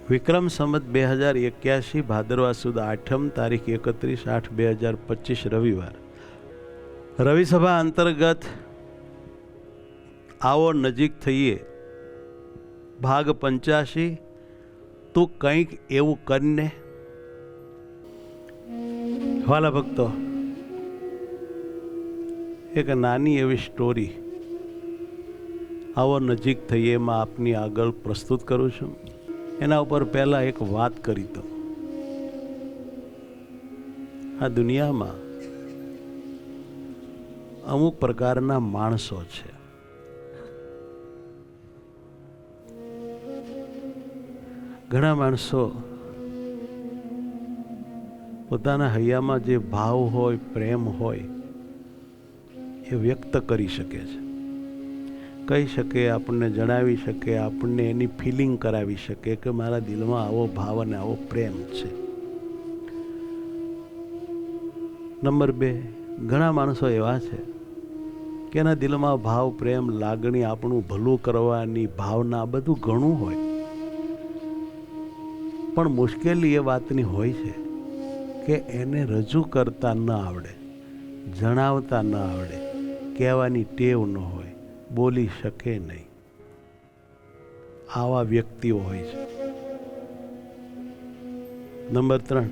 વિક્રમ સંવત 2081 ભાદરવા સુદ 8મ તારીખ 31/8/2025 રવિવાર. રવિસભા અંતર્ગત આવો નજીક થઈએ ભાગ 85. તું કંઈક એવું કરીને. વાલા ભક્તો, એક નાની એવી સ્ટોરી આવો નજીક થઈએ એમાં આપની આગળ પ્રસ્તુત કરું છું. એના ઉપર પહેલાં એક વાત કરી દઉં. આ દુનિયામાં અમુક પ્રકારના માણસો છે. ઘણા માણસો પોતાના હૈયામાં જે ભાવ હોય, પ્રેમ હોય એ વ્યક્ત કરી શકે છે, કહી શકે, આપણને જણાવી શકે, આપણને એની ફિલિંગ કરાવી શકે કે મારા દિલમાં આવો ભાવ અને આવો પ્રેમ છે. નંબર 2, ઘણા માણસો એવા છે કે એના દિલમાં ભાવ, પ્રેમ, લાગણી, આપણું ભલું કરવાની ભાવના બધું ઘણું હોય, પણ મુશ્કેલી એ વાતની હોય છે કે એને રજૂ કરતા ન આવડે, જણાવતા ન આવડે, કહેવાની ટેવ ન હોય, બોલી શકે નહીં. આવા વ્યક્તિઓ હોય છે. નંબર 3,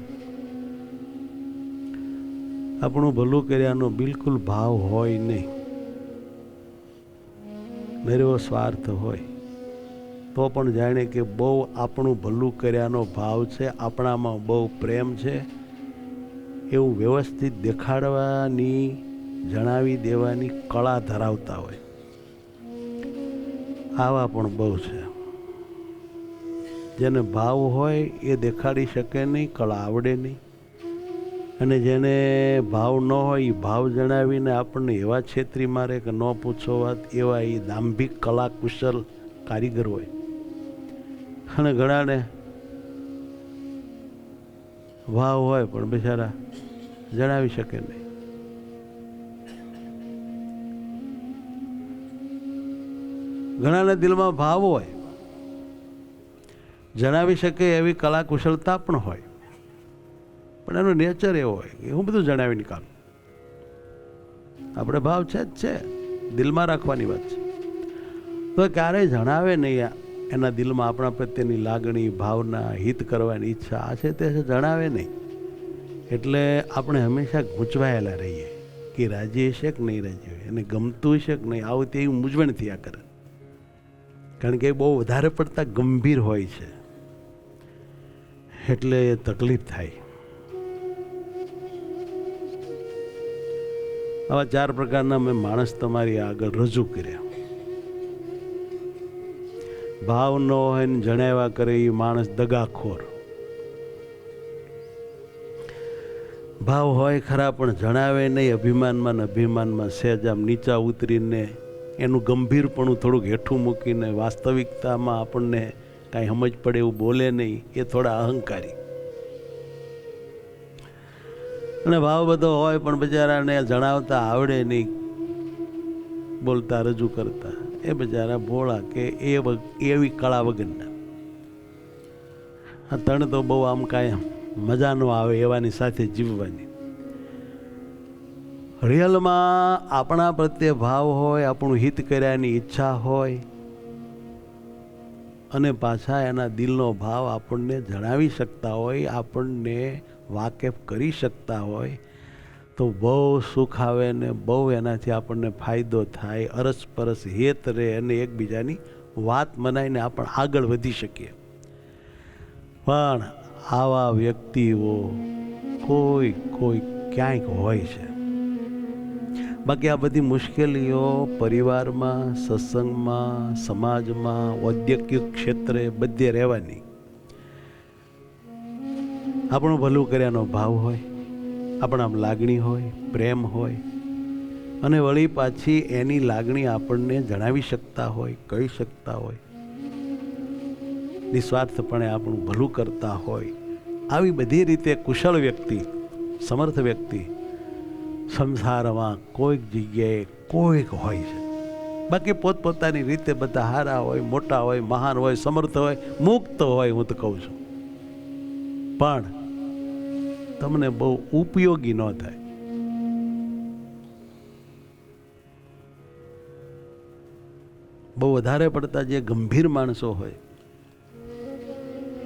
આપણું ભલું કર્યાનો બિલકુલ ભાવ હોય નહીં, મેરો સ્વાર્થ હોય તો પણ જાણે કે બહુ આપણું ભલું કર્યાનો ભાવ છે, આપણામાં બહુ પ્રેમ છે એવું વ્યવસ્થિત દેખાડવાની, જણાવી દેવાની કળા ધરાવતા હોય. આવા પણ બહુ છે. જેને ભાવ હોય એ દેખાડી શકે નહીં, કળા આવડે નહીં. અને જેને ભાવ ન હોય એ ભાવ જણાવીને આપણને એવા છેતરી મારે કે ન પૂછો વાત, એવા એ દાંભિક કલા કુશલ કારીગર હોય. અને ઘણાને ભાવ હોય પણ બિચારા જણાવી શકે નહીં. ઘણાના દિલમાં ભાવ હોય, જણાવી શકે એવી કલા કુશળતા પણ હોય, પણ એનો નેચર એવો હોય કે હું બધું જણાવી નીકાળું. આપણે ભાવ છે જ છે, દિલમાં રાખવાની વાત છે, તો ક્યારેય જણાવે નહીં એના દિલમાં આપણા પ્રત્યેની લાગણી, ભાવના, હિત કરવાની ઈચ્છા આ છે તે જણાવે નહીં. એટલે આપણે હંમેશા ગૂંચવાયેલા રહીએ કે રાજી હશે કે નહીં રાજી હોય, એને ગમતું હશે કે નહીં, આવું તે મૂંઝવણ થયા કરે. કારણ કે એ બહુ વધારે પડતા ગંભીર હોય છે, એટલે એ તકલીફ થાય. આવા 4 પ્રકારના મેં માણસ તમારી આગળ રજૂ કર્યા. ભાવ ન હોય ને જણાવ્યા કરે એ માણસ દગાખોર. ભાવ હોય ખરા પણ જણાવે નહીં, અભિમાનમાં ને અભિમાનમાં સહેજ આમ નીચા ઉતરીને એનું ગંભીરપણું થોડુંક હેઠું મૂકીને વાસ્તવિકતામાં આપણને કાંઈ સમજ પડે એવું બોલે નહીં, એ થોડા અહંકારી. અને ભાવ બધો હોય પણ બિચારાને જણાવતા આવડે નહીં, બોલતા રજૂ કરતા, એ બિચારા ભોળા કે એવી કળા વગરના. આ તણ તો બહુ આમ કાંઈ મજા ન આવે એવાની સાથે જીવવાની. રિયલમાં આપણા પ્રત્યે ભાવ હોય, આપણું હિત કર્યાની ઈચ્છા હોય, અને પાછા એના દિલનો ભાવ આપણને જણાવી શકતા હોય, આપણને વાકેફ કરી શકતા હોય, તો બહુ સુખ આવે ને બહુ એનાથી આપણને ફાયદો થાય, અરસપરસ હેત રહે અને એકબીજાની વાત મનાઈને આપણે આગળ વધી શકીએ. પણ આવા વ્યક્તિઓ કોઈ ક્યાંક હોય છે. બાકી આ બધી મુશ્કેલીઓ પરિવારમાં, સત્સંગમાં, સમાજમાં, ઔદ્યોગિક ક્ષેત્રે બધે રહેવાની. આપણું ભલું કર્યાનો ભાવ હોય, આપણામાં લાગણી હોય, પ્રેમ હોય, અને વળી પાછી એની લાગણી આપણને જણાવી શકતા હોય, કહી શકતા હોય, નિસ્વાર્થપણે આપણું ભલું કરતા હોય. આવી બધી રીતે કુશળ વ્યક્તિ, સમર્થ વ્યક્તિ સંસારમાં કોઈક જગ્યાએ કોઈક હોય છે. બાકી પોતપોતાની રીતે બધા હારા હોય, મોટા હોય, મહાન હોય, સમર્થ હોય, મુક્ત હોય. હું તો કહું છું, પણ તમને બહુ ઉપયોગી ન થાય. બહુ વધારે પડતા જે ગંભીર માણસો હોય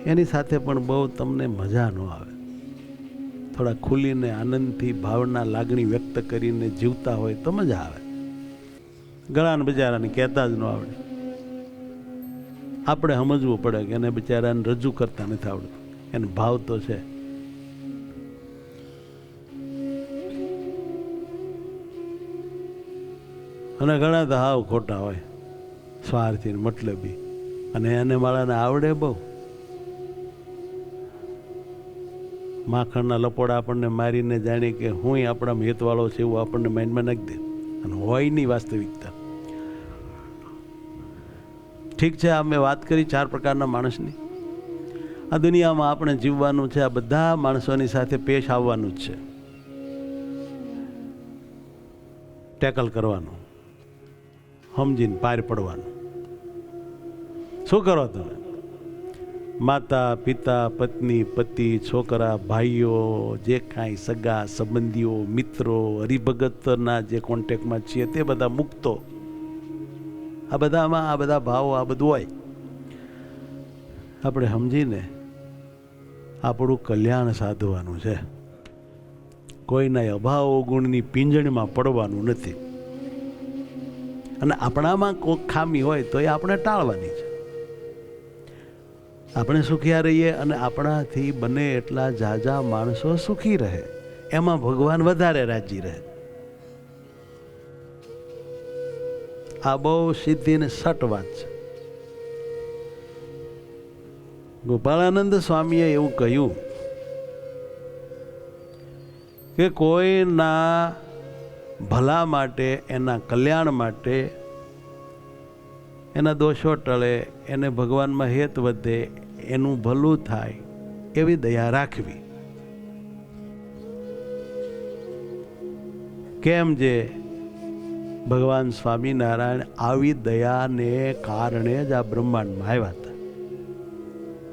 એની સાથે પણ બહુ તમને મજા ન આવે. થોડા ખુલીને આનંદથી ભાવના લાગણી વ્યક્ત કરીને જીવતા હોય તો મજા આવે. ઘણાને બિચારાને કહેતા જ ન આવડે. આપણે સમજવું પડે કે એને બિચારાને રજૂ કરતા નથી આવડતું. એને ભાવ તો છે. અને ઘણા તો હાવ ખોટા હોય, સ્વાર્થી મતલબી, અને એને માળાને આવડે બહુ. માખણના લપોડા આપણને મારીને જાણી કે હું આપણા હેતવાળો છે એવું આપણને માઇન્ડમાં નાખી દે, અને હોય નહીં વાસ્તવિકતા. ઠીક છે, આ મેં વાત કરી 4 પ્રકારના માણસની. આ દુનિયામાં આપણે જીવવાનું છે. આ બધા માણસોની સાથે પેશ આવવાનું જ છે. ટેકલ કરવાનું, સમજીને પાર પડવાનું. શું કરો તમે? માતા, પિતા, પત્ની, પતિ, છોકરા, ભાઈઓ, જે કાંઈ સગા સંબંધીઓ, મિત્રો, હરિભગતના જે કોન્ટેક્ટમાં છીએ તે બધા મુક્તો. આ બધામાં આ બધા ભાવો, આ બધું હોય. આપણે સમજીને આપણું કલ્યાણ સાધવાનું છે. કોઈના અભાવ ગુણની પીંજણીમાં પડવાનું નથી. અને આપણામાં કોઈ ખામી હોય તો એ આપણે ટાળવાની છે. આપણે સુખિયા રહીએ અને આપણાથી બને એટલા ઝાઝા માણસો સુખી રહે, એમાં ભગવાન વધારે રાજી રહે. આ બહુ સીધી ને સટ વાત છે. ગોપાળાનંદ સ્વામીએ એવું કહ્યું કે કોઈના ભલા માટે, એના કલ્યાણ માટે, એના દોષો ટળે, એને ભગવાનમાં હેત વધે, એનું ભલું થાય એવી દયા રાખવી. કેમ જે ભગવાન સ્વામિનારાયણ આવી દયાને કારણે જ આ બ્રહ્માંડમાં આવ્યા હતા,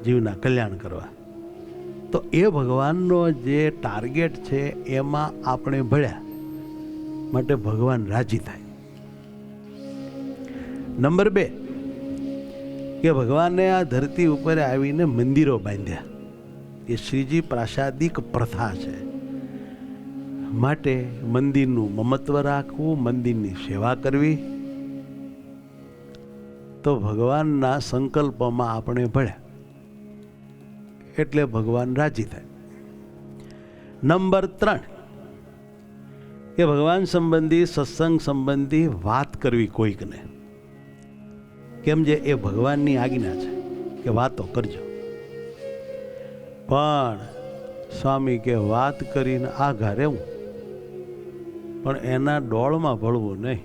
જીવના કલ્યાણ કરવા. તો એ ભગવાનનો જે ટાર્ગેટ છે એમાં આપણે ભળ્યા માટે ભગવાન રાજી થાય. નંબર 2 કે ભગવાને આ ધરતી ઉપર આવીને મંદિરો બાંધ્યા. એ શ્રીજી પ્રાસાદિક પ્રથા છે. માટે મંદિરનું મમત્વ રાખવું, મંદિરની સેવા કરવી, તો ભગવાનના સંકલ્પમાં આપણે ભળ્યા એટલે ભગવાન રાજી થાય. નંબર 3 કે ભગવાન સંબંધી, સત્સંગ સંબંધી વાત કરવી કોઈકને. કેમ જે એ ભગવાનની આજ્ઞા છે કે વાતો કરજો. પણ સ્વામી કે વાત કરીને આઘા રહેવું, પણ એના ડોળમાં ભળવું નહીં.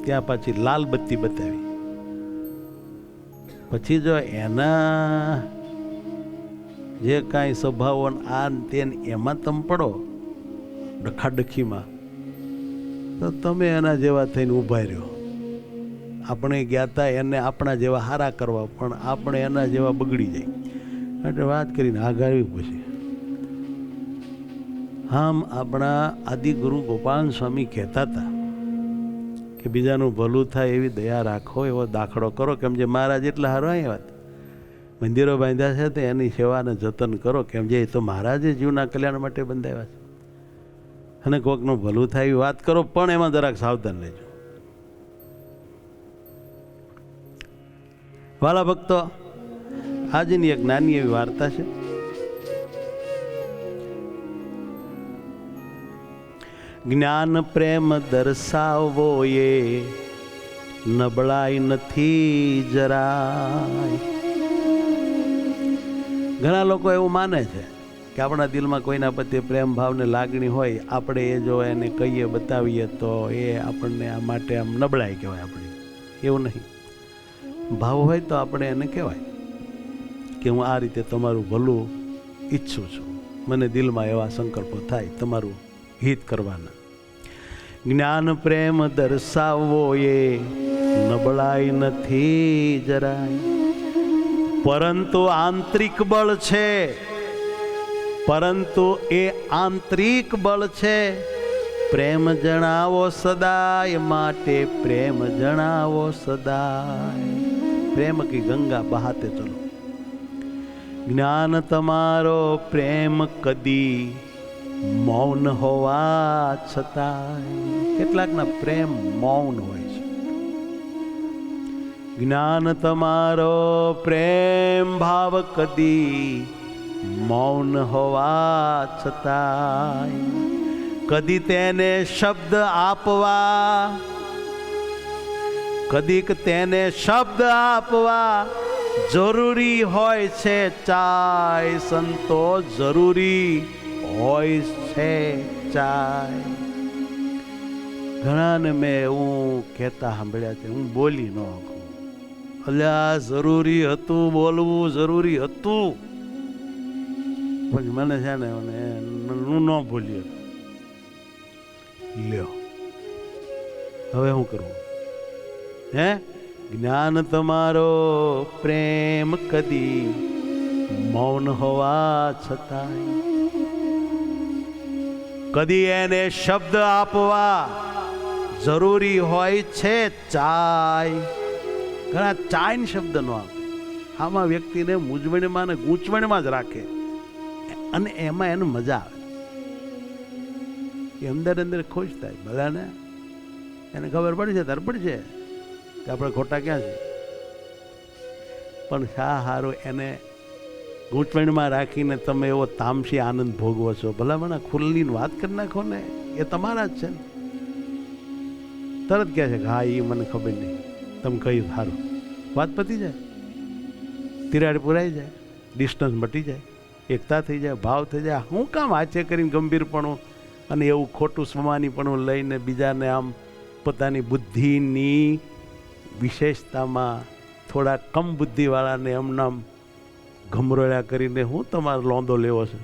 ત્યાં પછી લાલ બત્તી બતાવી, પછી જો એના જે કાંઈ સ્વભાવો આ તેને એમાં તમે પડો ડખાડખીમાં, તો તમે એના જેવા થઈને ઊભા રહ્યો. આપણે ગયા હતા એને આપણા જેવા હારા કરવા, પણ આપણે એના જેવા બગડી જાય. એટલે વાત કરીને આગાવી પછી આમ આપણા આદિગુરુ ગોપાલ સ્વામી કહેતા હતા કે બીજાનું ભલું થાય એવી દયા રાખો, એવો દાખલો કરો. કેમ જે મહારાજ એટલા હારો આવ્યા મંદિરો બાંધ્યા છે તો એની સેવાને જતન કરો. કેમ જે એ તો મહારાજે જીવના કલ્યાણ માટે બંધાવ્યા છે. અને કોઈકનું ભલું થાય એવી વાત કરો, પણ એમાં જરાક સાવધાન રહેજો. વાલા ભક્તો, આજની એક નાની એવી વાર્તા છે. જ્ઞાન પ્રેમ દર્શાવવો એ નબળાઈ નથી જરાય. ઘણા લોકો એવું માને છે કે આપણા દિલમાં કોઈના પ્રત્યે પ્રેમ ભાવને લાગણી હોય, આપણે એ જો એને કહીએ, બતાવીએ તો એ આપણને આ માટે આમ નબળાઈ કહેવાય આપણી. એવું નહીં. ભાવ હોય તો આપણે એને કહેવાય કે હું આ રીતે તમારું ભલું ઈચ્છું છું, મને દિલમાં એવા સંકલ્પો થાય તમારું હિત કરવાના. જ્ઞાન પ્રેમ દર્શાવવો એ નબળાઈ નથી જરાય, પરંતુ આંતરિક બળ છે, પરંતુ એ આંતરિક બળ છે. પ્રેમ જણાવો સદાય, માટે પ્રેમ જણાવો સદાય. પ્રેમ કી ગંગા બહાતે ચલો. જ્ઞાન તમારો પ્રેમ કદી મૌન હોવા છતાંય. કેટલાકના પ્રેમ મૌન હોય છે. જ્ઞાન તમારો પ્રેમ ભાવ કદી મૌન હોવા છતાંય. કદી તેને શબ્દ આપવા, કદીક તેને શબ્દ આપવા જરૂરી હોય છે ચાય. સંતો જરૂરી હોય છે ચાય. ઘણાને મેં એવું કહેતા સાંભળ્યા છે, હું બોલી ન શકું. અલ્યા જરૂરી હતું, બોલવું જરૂરી હતું, પણ મને છે ને હું ન બોલી શકું. લ્યો હવે શું કરવું? હે? જ્ઞાન તમારો પ્રેમ કદી મૌન હોવા છતાંય. કદી એને શબ્દ આપવા જરૂરી હોય છે ચાય. ઘણા ચાય શબ્દ નો આપે, આમાં વ્યક્તિને મૂંઝવણમાં ને ગૂંચવણમાં જ રાખે, અને એમાં એને મજા આવે. એ અંદર અંદર ખુશ થાય. ભલાને એને ખબર પડશે ત્યારે પડશે કે આપણે ખોટા ક્યાં છે, પણ શા હારું એને ગૂંચવણમાં રાખીને તમે એવો તામસી આનંદ ભોગવો છો. ભલામણા ખુલ્લીને વાત કરી નાખો ને, એ તમારા જ છે ને. તરત કહે છે કે હા એ મને ખબર નહીં, તમે કહ્યું સારું, વાત પતી જાય, તિરાડ પુરાઈ જાય, ડિસ્ટન્સ મટી જાય, એકતા થઈ જાય, ભાવ થઈ જાય. હું કામ આચે કરીને ગંભીરપણું અને એવું ખોટું સ્વમાનીપણું લઈને બીજાને આમ પોતાની બુદ્ધિની વિશેષતામાં થોડા કમ બુદ્ધિવાળાને એમનામ ગમરોળ્યા કરીને હું તમારો લોંદો લેવો છે.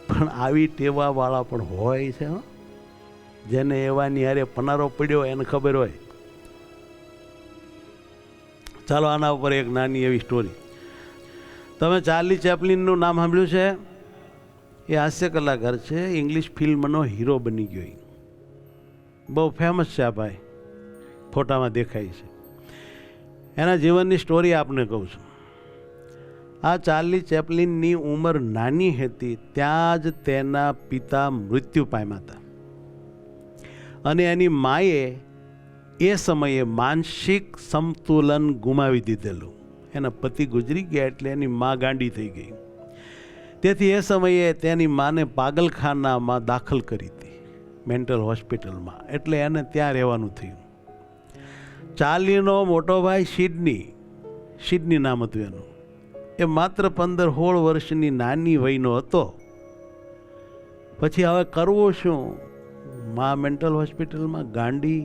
પણ આવી ટેવાવાળા પણ હોય છે, જેને એવાની હારે પનારો પડ્યો એને ખબર હોય. ચાલો આના ઉપર એક નાની એવી સ્ટોરી. તમે ચાર્લી ચેપ્લિનનું નામ સાંભળ્યું છે? એ હાસ્ય કલાકાર છે, ઇંગ્લિશ ફિલ્મનો હીરો બની ગયો. બહુ ફેમસ છે આ ભાઈ, ફોટામાં દેખાય છે. એના જીવનની સ્ટોરી આપને કહું છું. આ ચાર્લી ચેપ્લિનની ઉંમર નાની હતી ત્યાં જ તેના પિતા મૃત્યુ પામ્યા હતા, અને એની માએ એ સમયે માનસિક સંતુલન ગુમાવી દીધેલું. એના પતિ ગુજરી ગયા એટલે એની મા ગાંડી થઈ ગઈ. તેથી એ સમયે તેની માને પાગલખાનામાં દાખલ કરી હતી, મેન્ટલ હોસ્પિટલમાં. એટલે એને ત્યાં રહેવાનું થયું. ચાર્લીનો મોટો ભાઈ સિડની નામ હતું એનું. એ માત્ર 15-16 વર્ષની નાની વયનો હતો. પછી હવે કરવું શું? મા મેન્ટલ હોસ્પિટલમાં ગાંડી,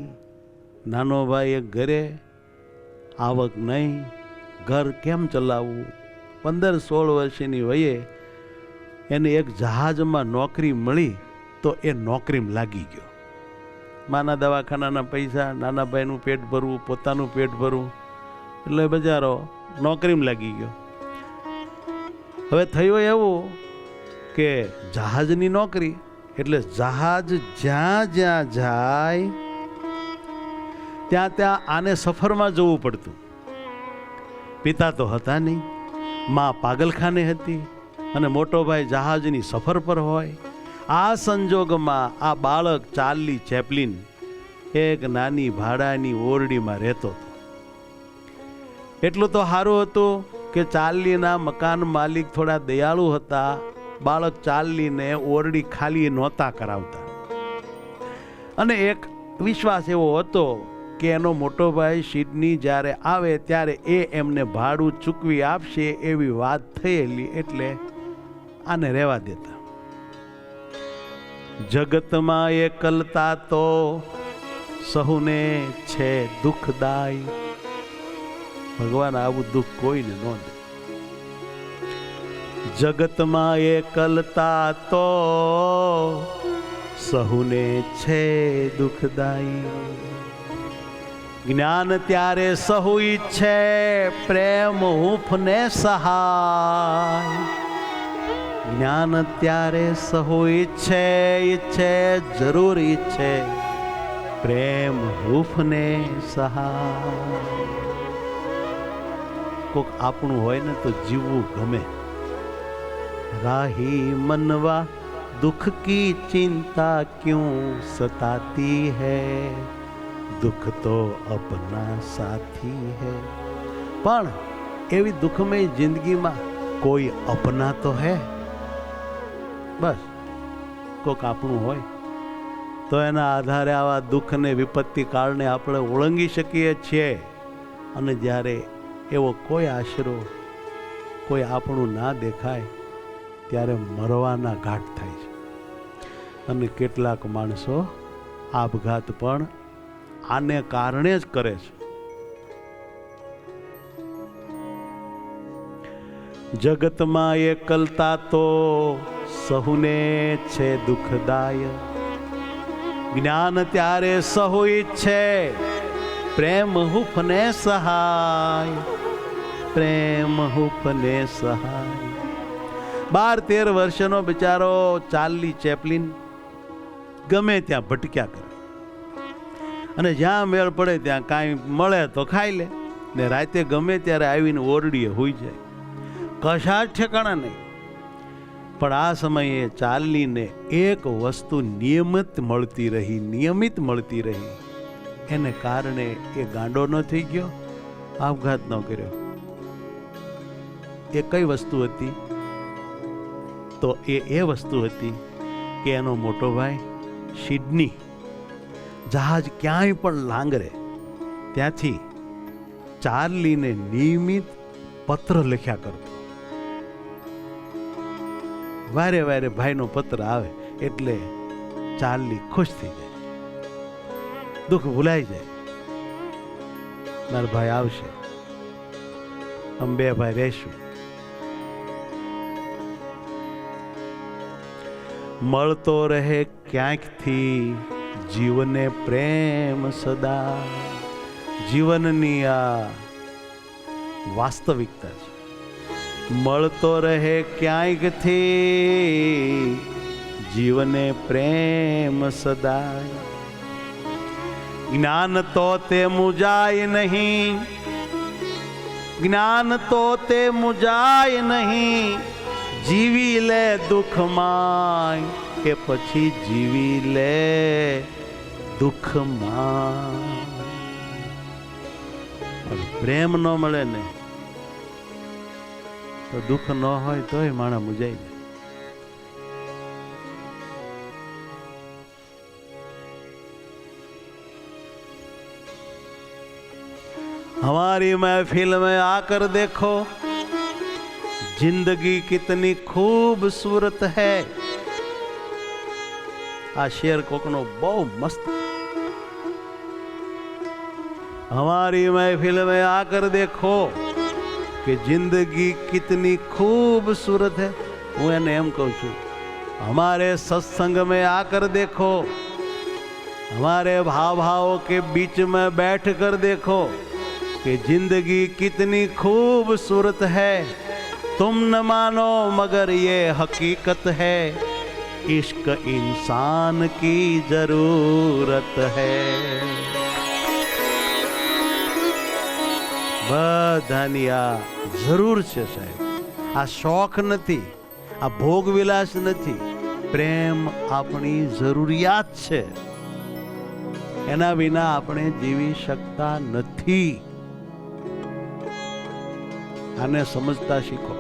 નાનો ભાઈ એક ઘરે, આવક નહીં, ઘર કેમ ચલાવવું? 15-16 વર્ષની વયે એને એક જહાજમાં નોકરી મળી તો એ નોકરીમાં લાગી ગયો. માના દવાખાનાના પૈસા, નાના ભાઈનું પેટ ભરવું, પોતાનું પેટ ભરવું, એટલે બજારો નોકરીમાં લાગી ગયો. હવે થયું એવું કે જહાજની નોકરી એટલે જહાજ જ્યાં જ્યાં જાય ત્યાં ત્યાં આને સફરમાં જવું પડતું. પિતા તો હતા નહીં, મા પાગલખાને હતી, અને મોટો ભાઈ જહાજની સફર પર હોય. આ સંજોગમાં આ બાળક ચાર્લી ચેપ્લિન એક નાની ભાડાની ઓરડીમાં રહેતો હતો. એટલું તો સારું હતું કે ચાર્લીના મકાન માલિક થોડા દયાળુ હતા. બાળક ચાર્લીને ઓરડી ખાલી નહોતા કરાવતા, અને એક વિશ્વાસ એવો હતો કે એનો મોટો ભાઈ સિડની જ્યારે આવે ત્યારે એ એમને ભાડું ચૂકવી આપશે એવી વાત થયેલી, એટલે આને રહેવા દેતા. જગતમાં એકલતા તો સહુને છે દુઃખદાય. ભગવાન આવું દુઃખ કોઈને ન દે. જગતમાં એકલતા તો સહુને છે દુઃખદાયી. જ્ઞાન ત્યારે સહુ ઈચ્છે, પ્રેમ હૂંફને સહાય. જ્ઞાન ત્યારે સહુ ઈચ્છે જરૂર ઈચ્છે, પ્રેમ હૂંફને સહાય. કોક આપણું હોય ને તો જીવવું ગમે. રાહી મનવા दुख की चिंता क्यों सताती है, दुख तो अपना साथी है. પણ એવી દુઃખમય જિંદગીમાં કોઈ અપના તો હે. બસ કોક આપણું હોય તો એના આધારે આવા દુઃખને વિપત્તિ કાળને આપણે ઓળંગી શકીએ છીએ. અને જ્યારે એવો કોઈ આશરો, કોઈ આપણું ના દેખાય ત્યારે મરવાના ઘાટ થાય છે. અને કેટલાક માણસો આપઘાત પણ આને કારણે જ કરે છે. જગતમાં એકલતા તો સહુને છે દુઃખદાય. જ્ઞાન ત્યારે સહુ ઈચ્છે, પ્રેમ હૂંફને સહાય. પ્રેમ હૂંફને સહાય. 12-13 વર્ષનો બિચારો ચાર્લી ચેપ્લિન ગમે ત્યાં ભટક્યા કરે, અને જ્યાં મેળ પડે ત્યાં કાંઈ મળે તો ખાઈ લે, ને રાતે ગમે ત્યારે આવીને ઓરડીએ હોઈ જાય. કશા જ ઠેકાણા નહીં. પણ આ સમયે ચાર્લીને એક વસ્તુ નિયમિત મળતી રહી. એને કારણે એ ગાંડો ન થઈ ગયો, આપઘાત ન કર્યો. એ કઈ વસ્તુ હતી? તો એ વસ્તુ હતી કે એનો મોટો ભાઈ સિડની જહાજ ક્યાંય પણ લાંગરે ત્યાંથી ચાર્લીને નિયમિત પત્ર લખ્યા કરતો. વારે વારે ભાઈનો પત્ર આવે એટલે ચાર્લી ખુશ થઈ જાય, દુઃખ ભૂલાઈ જાય. મારા ભાઈ આવશે, અમે 2 ભાઈ રહેશું. મળતો રહે ક્યાંકથી જીવને પ્રેમ સદા. જીવનની આ વાસ્તવિકતા છે. મળતો રહે ક્યાંકથી જીવને પ્રેમ સદા. જ્ઞાન તો તે મુજાય નહીં, જ્ઞાન તો તે મુજાય નહીં. જીવી લે દુઃખમાં કે પછી જીવી લે દુઃખમાં. પ્રેમ ન મળે ને તો દુઃખ ન હોય તોય માણસ મુજાઈ જાય. हमारी महफिल में आकर देखो, जिंदगी कितनी खूबसूरत है. आ शेर कोकनो बहु मस्त. हमारी महफिल में आकर देखो कि जिंदगी कितनी खूबसूरत है. હું એને એમ કહું છું, हमारे सत्संग में आकर देखो, हमारे भाव के बीच में बैठ कर देखो कि जिंदगी कितनी खूबसूरत है. तुम न मानो मगर ये हकीकत है, इश्क इंसान की जरूरत है. બધાની આ જરૂર છે સાહેબ. આ શોખ નથી, આ ભોગ વિલાસ નથી. પ્રેમ આપણી જરૂરિયાત છે. એના વિના આપણે જીવી શકતા નથી. આને સમજતા શીખો.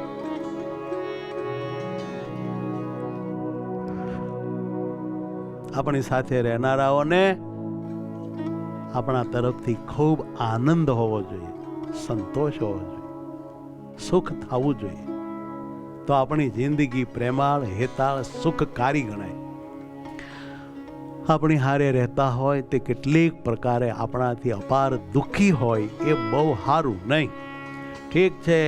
આપણી સાથે રહેનારાઓને આપણા તરફથી ખૂબ આનંદ હોવો જોઈએ, સંતોષ હોવો જોઈએ, સુખ થવું જોઈએ. તો આપણી જિંદગી પ્રેમાળ, હેતાળ, સુખકારી ગણાય. આપણી હારે રહેતા હોય તે કેટલીક પ્રકારે આપણાથી અપાર દુઃખી હોય એ બહુ સારું નહીં. ઠીક છે,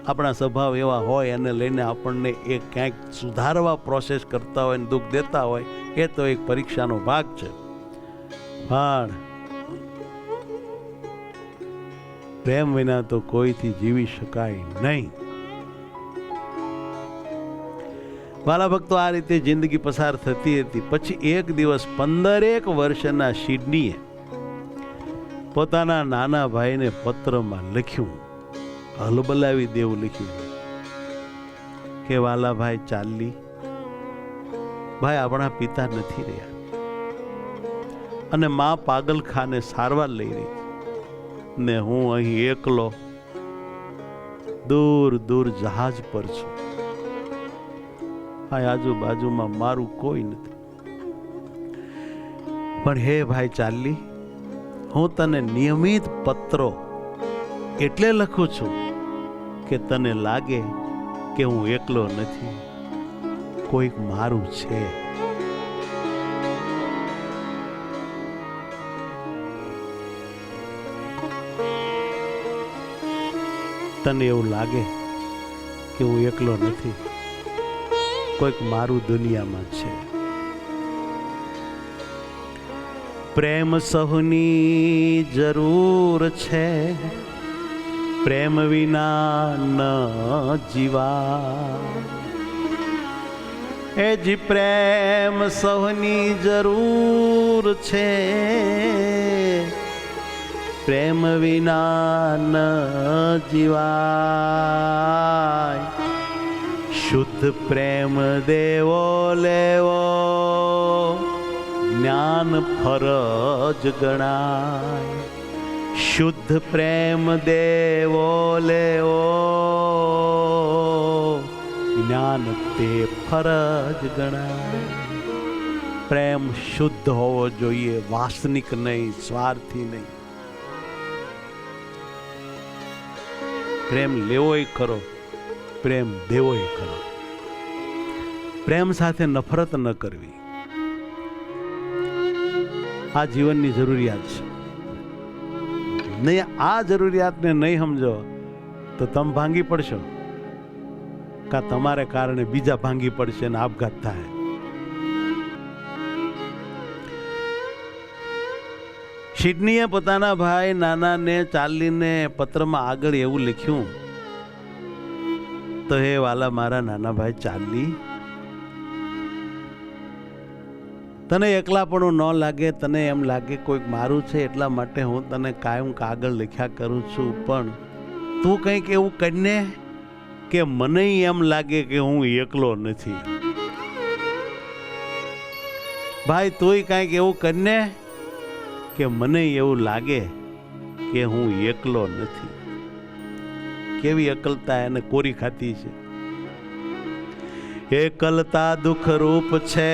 આપણા સ્વભાવ એવા હોય અને લઈને આપણને એ ક્યાંક સુધારવા પ્રોસેસ કરતા હોય ને દુઃખ દેતા હોય, એ તો એક પરીક્ષાનો ભાગ છે. પણ પ્રેમ વિના તો કોઈથી જીવી શકાય નહીં. વાલા ભક્તો, આ રીતે જિંદગી પસાર થતી હતી. પછી એક દિવસ 15 વર્ષના સિડનીએ પોતાના નાના ભાઈને પત્રમાં લખ્યું, હલબલાવી દેવું લખ્યું કે વાલા ભાઈ ચાલી, ભાઈ આપણા પિતા નથી રહ્યા અને માં પાગલખાને સારવાર લઈ રહી ને હું અહીં એકલો દૂર દૂર જહાજ પર છું. આ આજુબાજુમાં મારું કોઈ નથી. પણ હે ભાઈ ચાલી, હું તને નિયમિત પત્રો એટલે લખું છું કે તને લાગે કે હું એકલો નથી, કોઈક મારું છે. તને એવું લાગે કે હું એકલો નથી, કોઈક મારું દુનિયામાં છે. પ્રેમ સહુની જરૂર છે, પ્રેમ વિના ન જીવા. એ જી પ્રેમ સહુની જરૂર છે, પ્રેમ વિના ન જીવાય. શુદ્ધ પ્રેમ દેવો લેવો જ્ઞાન ફરજ ગણાય. શુદ્ધ પ્રેમ દેવો લેવો જ્ઞાન તે ફરજ ગણાય. પ્રેમ શુદ્ધ હોવો જોઈએ, વાસનિક નહીં, સ્વાર્થી નહીં. પ્રેમ લેવોય ખરો, પ્રેમ દેવોય ખરો. પ્રેમ સાથે નફરત ન કરવી, આ જીવનની જરૂરિયાત છે. નહીં આ જરૂરિયાતને નહીં સમજો તો તમે ભાંગી પડશો, કા તમારે કારણે બીજા ભાંગી પડશે અને આપઘાત થાય. સિડનીએ પોતાના ભાઈ નાનાને ચાલીને પત્રમાં આગળ એવું લખ્યું, તો હે વાલા મારા નાના ભાઈ ચાલી, તને એકલાપણું ન લાગે, તને એમ લાગે કોઈક મારું છે, એટલા માટે હું તને કાયમ કાગળ લખ્યા કરું છું. પણ તું કંઈક એવું કરીને કે મને એમ લાગે કે હું એકલો નથી. ભાઈ તુંય કંઈક એવું કરીને કે મને એવું લાગે કે હું એકલો નથી. કેવી એકલતા એને કોરી ખાતી છે. એકલતા દુઃખ રૂપ છે,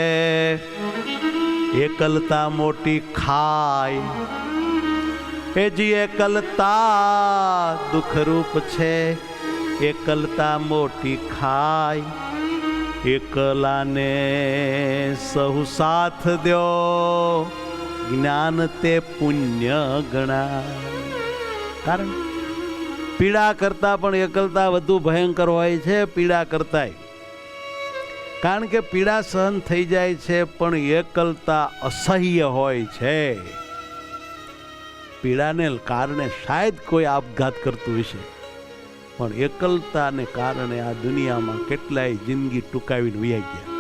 એકલતા મોટી ખાય. એ જી એકલતા દુઃખ રૂપ છે, એકલતા મોટી ખાય. એકલાને સહુ સાથ દ્યો, જ્ઞાન તે પુણ્ય ગણાય. કારણ પીડા કરતા પણ એકલતા વધુ ભયંકર હોય છે, પીડા કરતાય. કારણ કે પીડા સહન થઈ જાય છે, પણ એકલતા અસહ્ય હોય છે. પીડાને કારણે શાયદ કોઈ આપઘાત કરતું હશે, પણ એકલતાને કારણે આ દુનિયામાં કેટલાય જિંદગી ટૂંકાવીને વહી ગયા.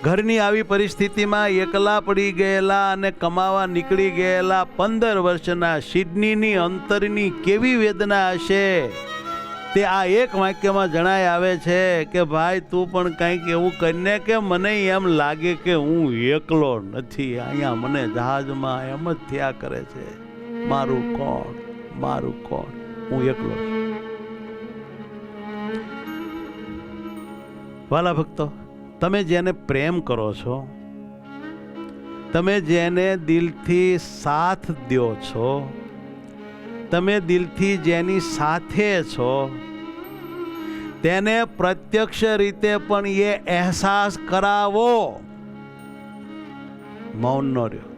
ઘરની આવી પરિસ્થિતિમાં એકલા પડી ગયેલા અને કમાવા નીકળી ગયેલા 15 વર્ષના સિડનીની અંતરની કેવી વેદના હશે તે આ એક વાક્યમાં જણાય આવે છે કે ભાઈ તું પણ કંઈક એવું કરીને કે મને એમ લાગે કે હું એકલો નથી. અહીંયા મને જહાજમાં એમ જ થયા કરે છે, મારું કોણ, મારું કોણ, હું એકલો છું. વાલા ભક્તો, તમે જેને પ્રેમ કરો છો, તમે જેને દિલથી સાથ દો છો, તમે દિલથી જેની સાથે છો, તેને પ્રત્યક્ષ રીતે પણ એ અહેસાસ કરાવો. મૌન ન રહ્યો.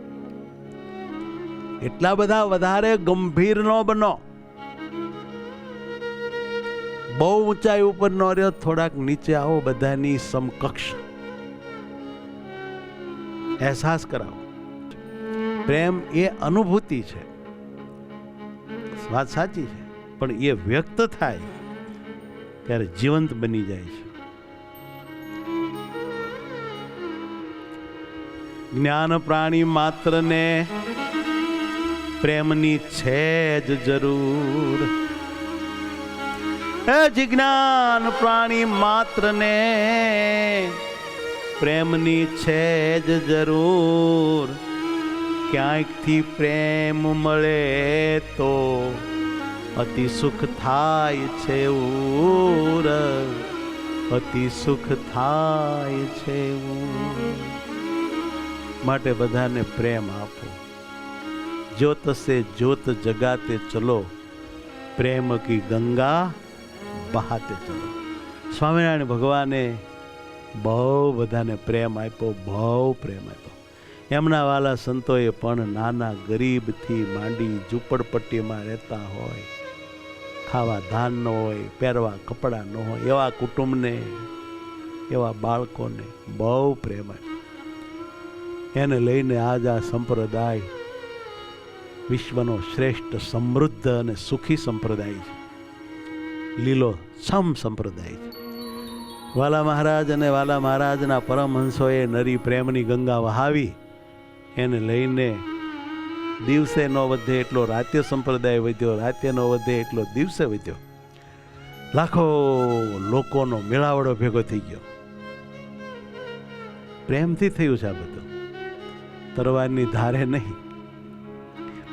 એટલા બધા વધારે ગંભીર ન બનો, બહુ ઊંચાઈ ઉપર ન રહ્યો, થોડાક નીચે આવો, બધાની સમકક્ષ અહેસાસ કરાવો. પ્રેમ એ અનુભૂતિ છે, વાત સાચી છે, પણ એ વ્યક્ત થાય ત્યારે જીવંત બની જાય છે. જ્ઞાન પ્રાણી માત્રને પ્રેમની છે જ જરૂર. હે જ્ઞાન પ્રાણી માત્રને પ્રેમની છે જ જરૂર. ક્યાંકથી પ્રેમ મળે તો અતિ સુખ થાય છે ઉર, અતિ સુખ થાય છે ઉર. માટે બધાને પ્રેમ આપો. જ્યોત સે જ્યોત જગાતે ચલો, પ્રેમ કી ગંગા બહાતે ચલો. સ્વામિનારાયણ ભગવાને બહુ બધાને પ્રેમ આપ્યો, બહુ પ્રેમ આપ્યો. એમના વાલા સંતોએ પણ નાના ગરીબથી માંડી ઝૂંપડપટ્ટીમાં રહેતા હોય, ખાવા ધાન ન હોય, પહેરવા કપડાં ન હોય, એવા કુટુંબને, એવા બાળકોને બહુ પ્રેમ આપ્યો. એને લઈને આજ આ સંપ્રદાય વિશ્વનો શ્રેષ્ઠ, સમૃદ્ધ અને સુખી સંપ્રદાય છે, લીલો સમ સંપ્રદાય છે. વાલા મહારાજ અને વાલા મહારાજના પરમહંસોએ નરી પ્રેમની ગંગા વહાવી. એને લઈને દિવસે ન વધે એટલો રાત્ય સંપ્રદાય વધ્યો, રાત્ય ન વધે એટલો દિવસે વધ્યો. લાખો લોકોનો મેળાવડો ભેગો થઈ ગયો. પ્રેમથી થયું છે આ બધું, તરવારની ધારે નહીં.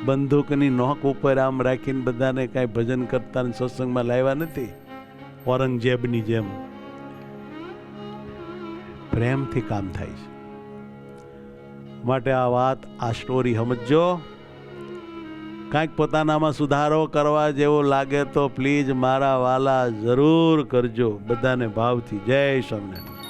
બંદૂકની નોક ઉપર આમ રાખીને બધાને કાંઈ ભજન કરતા સત્સંગમાં લાવ્યા નથી, ઔરંગઝેબની જેમ. પ્રેમથી કામ થાય છે. માટે આ વાત, આ સ્ટોરી સમજો. કાંઈક પોતાનામાં સુધારો કરવા જેવો લાગે તો પ્લીઝ મારા વાલા જરૂર કરજો. બધાને ભાવથી જય સ્વામિનારાયણ.